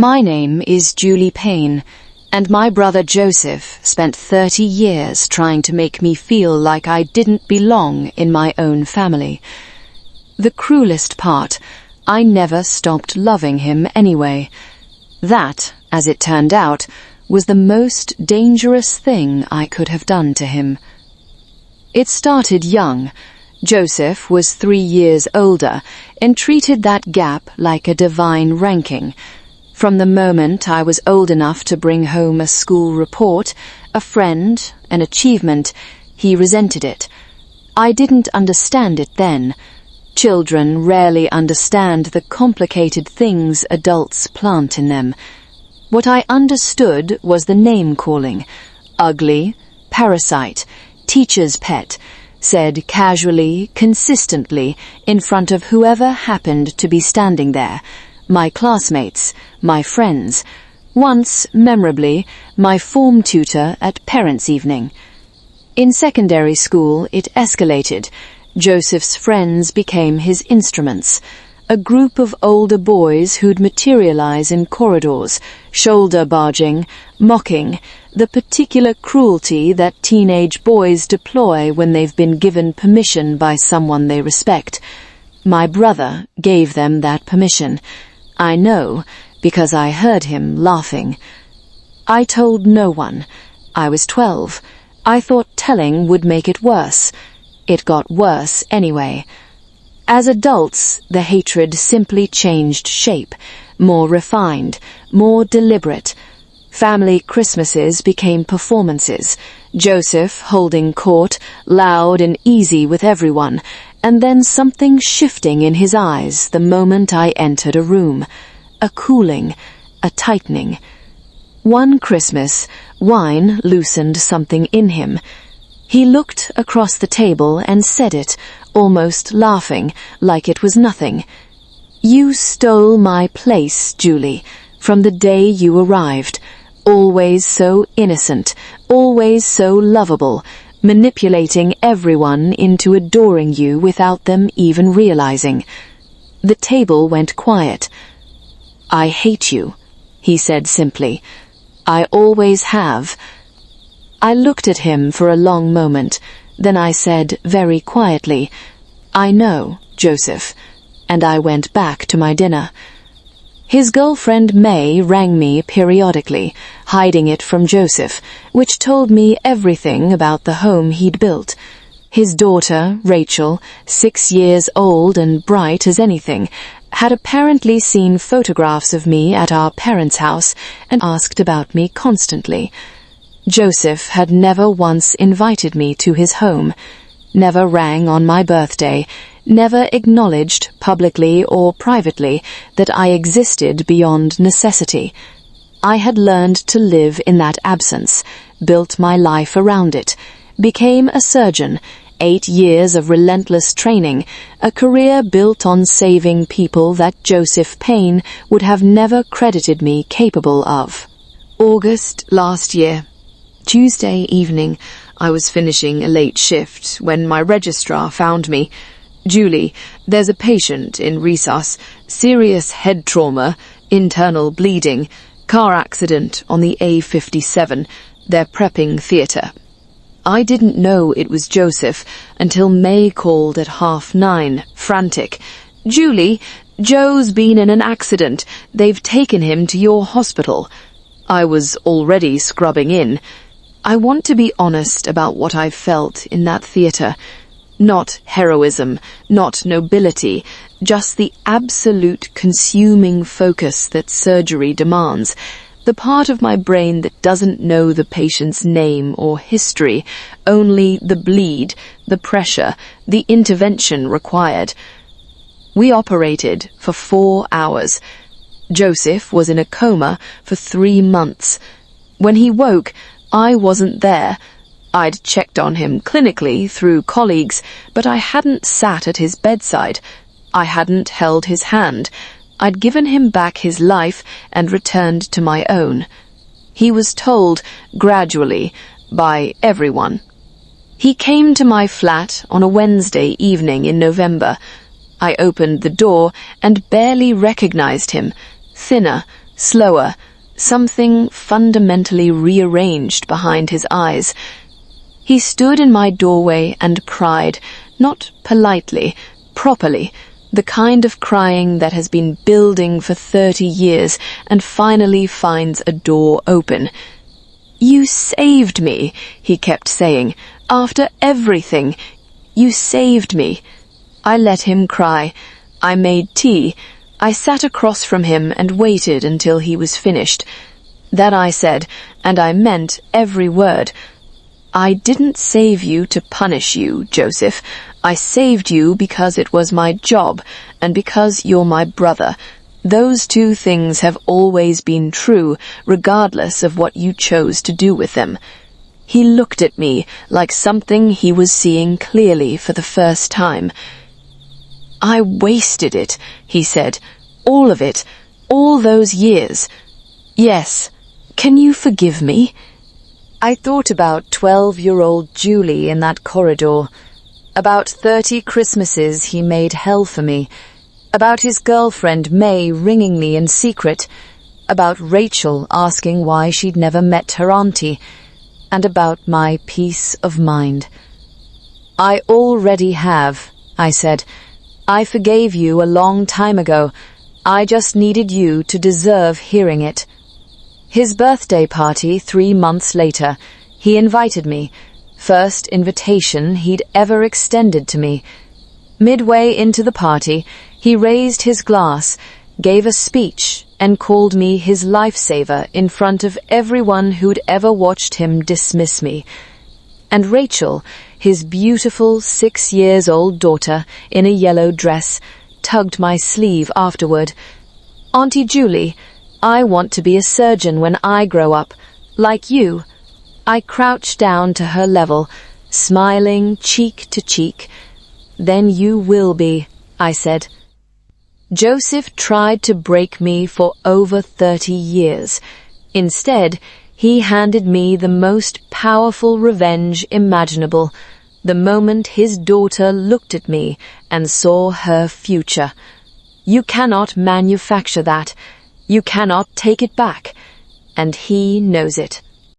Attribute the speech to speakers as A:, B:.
A: My name is Julie Payne, and my brother Joseph spent 30 years trying to make me feel like I didn't belong in my own family. The cruelest part, I never stopped loving him anyway. That, as it turned out, was the most dangerous thing I could have done to him. It started young. Joseph was 3 years older and treated that gap like a divine ranking. From the moment I was old enough to bring home a school report, a friend, an achievement, he resented it. I didn't understand it then. Children rarely understand the complicated things adults plant in them. What I understood was the name-calling. Ugly, parasite, teacher's pet, said casually, consistently, in front of whoever happened to be standing there. My classmates, my friends, once, memorably, my form tutor at parents' evening. In secondary school, it escalated. Joseph's friends became his instruments, a group of older boys who'd materialize in corridors, shoulder-barging, mocking, the particular cruelty that teenage boys deploy when they've been given permission by someone they respect. My brother gave them that permission. I know, because I heard him laughing. I told no one. I was 12. I thought telling would make it worse. It got worse anyway. As adults, the hatred simply changed shape, more refined, more deliberate. Family Christmases became performances, Joseph holding court, loud and easy with everyone, and then something shifting in his eyes the moment I entered a room. A cooling, a tightening. One Christmas, wine loosened something in him. He looked across the table and said it, almost laughing, like it was nothing. "You stole my place, Julie, from the day you arrived. Always so innocent, always so lovable, manipulating everyone into adoring you without them even realizing." The table went quiet. "I hate you," he said simply. "I always have." I looked at him for a long moment. Then I said very quietly, "I know, Joseph," and I went back to my dinner. His girlfriend May rang me periodically, hiding it from Joseph, which told me everything about the home he'd built. His daughter, Rachel, 6 years old and bright as anything, had apparently seen photographs of me at our parents' house and asked about me constantly. Joseph had never once invited me to his home, never rang on my birthday, never acknowledged, publicly or privately, that I existed beyond necessity. I had learned to live in that absence, built my life around it, became a surgeon, 8 years of relentless training, a career built on saving people that Joseph Payne would have never credited me capable of. August last year. Tuesday evening, I was finishing a late shift when my registrar found me. "Julie, there's a patient in resus, serious head trauma, internal bleeding, car accident on the A57. They're prepping theatre." I didn't know it was Joseph until May called at 9:30, frantic. "Julie, Joe's been in an accident. They've taken him to your hospital." I was already scrubbing in. I want to be honest about what I felt in that theatre. Not heroism, not nobility, just the absolute consuming focus that surgery demands. The part of my brain that doesn't know the patient's name or history, only the bleed, the pressure, the intervention required. We operated for 4 hours. Joseph was in a coma for 3 months. When he woke, I wasn't there. I'd checked on him clinically through colleagues, but I hadn't sat at his bedside. I hadn't held his hand. I'd given him back his life and returned to my own. He was told, gradually, by everyone. He came to my flat on a Wednesday evening in November. I opened the door and barely recognized him. Thinner, slower, something fundamentally rearranged behind his eyes. He stood in my doorway and cried, not politely, properly, the kind of crying that has been building for 30 years and finally finds a door open. "You saved me," he kept saying. "After everything, you saved me." I let him cry. I made tea. I sat across from him and waited until he was finished. Then I said, and I meant every word, "I didn't save you to punish you, Joseph. I saved you because it was my job, and because you're my brother. Those two things have always been true, regardless of what you chose to do with them." He looked at me like something he was seeing clearly for the first time. "I wasted it," he said. "All of it. All those years. Yes. Can you forgive me?" I thought about 12-year-old Julie in that corridor, about 30 Christmases he made hell for me, about his girlfriend May ringing me in secret, about Rachel asking why she'd never met her auntie, and about my peace of mind. "I already have," I said. "I forgave you a long time ago. I just needed you to deserve hearing it." His birthday party 3 months later, he invited me, first invitation he'd ever extended to me. Midway into the party, he raised his glass, gave a speech, and called me his lifesaver in front of everyone who'd ever watched him dismiss me. And Rachel, his beautiful 6-year-old daughter in a yellow dress, tugged my sleeve afterward. "Auntie Julie, I want to be a surgeon when I grow up, like you." I crouched down to her level, smiling cheek to cheek. "Then you will be," I said. Joseph tried to break me for over 30 years. Instead, he handed me the most powerful revenge imaginable, the moment his daughter looked at me and saw her future. You cannot manufacture that. You cannot take it back. And he knows it.